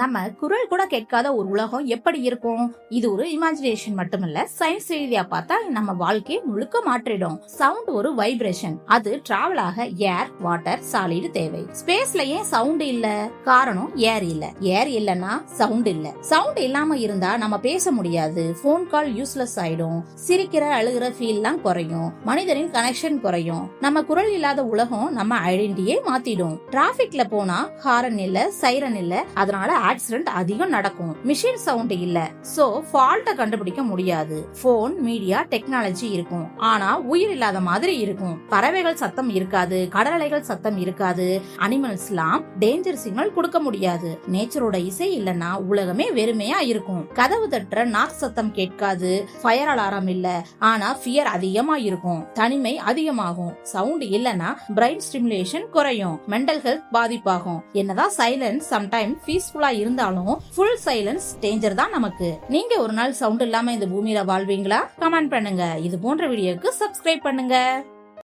நம்ம குரல் கூட கேட்காத ஒரு உலகம் எப்படி இருக்கும்? இது ஒரு இமேஜினேஷன் மட்டுமல்ல, சயின்ஸ் ரீதியா பார்த்தா நம்ம வாழ்க்கையை முழுக்க மாற்றிடும். சவுண்ட் ஒரு வைப்ரேஷன். அது டிராவல் ஆக ஏர், வாட்டர், சாலிட் தேவை. ஸ்பேஸ்ல ஏன் சவுண்ட் இல்ல? காரணம் ஏர் இல்ல. ஏர் இல்லனா சவுண்ட் இல்ல. சவுண்ட் இல்லாம இருந்தா நம்ம பேச முடியாது. போன் கால் யூஸ்லெஸ் ஆயிடும். சிரிக்கிற அழுகிற ஃபீல்லாம் குறையும். மனிதரின் கனெக்ஷன் குறையும். நம்ம குரல் இல்லாத உலகம் நம்ம ஐடென்டிட்டியே மாத்திடும். டிராபிக்ல போனா ஹாரன் இல்ல, சைரன் இல்ல, அதனால ஆக்சிடென்ட் அதிகம் நடக்கும். மிஷின் சவுண்ட் இல்ல, சோ ஃபால்ட்ட கண்டுபிடிக்க முடியாது. போன், மீடியா, டெக்னாலஜி இருக்கும், ஆனா உயிர் இல்லாத மாதிரி இருக்கும். பறவைகள் சத்தம் இருக்காது, கடல் அலைகள் சத்தம் இருக்காது, அனிமல்ஸ்லாம் டேஞ்சர் சிக்னல் கொடுக்க முடியாது. நேச்சரோட இசை இல்லனா உலகமே வெறுமையா இருக்கும். கதவு தட்டுற நாக் சத்தம் கேட்காது, ஃபயர் அலாரம் இல்ல, ஆனா ஃபியர் அதிகமா இருக்கும். தனிமை அதிகமாகும். சவுண்ட் இல்லனா பிரைன் ஸ்டிமுலேஷன் குறையும், மென்டல் ஹெல்த் பாதிப்பாகும். என்னதான் சைலன்ஸ் சம்டைம் பீஸ்ஃபுல்லா இருந்தாலும் ஃபுல் சைலன்ஸ் டேஞ்சர் தான் நமக்கு. நீங்க ஒரு நாள் சவுண்ட் இல்லாம இந்த பூமியில வாழ்வீங்களா? கமெண்ட் பண்ணுங்க. இது போன்ற வீடியோக்கு சப்ஸ்கிரைப் பண்ணுங்க.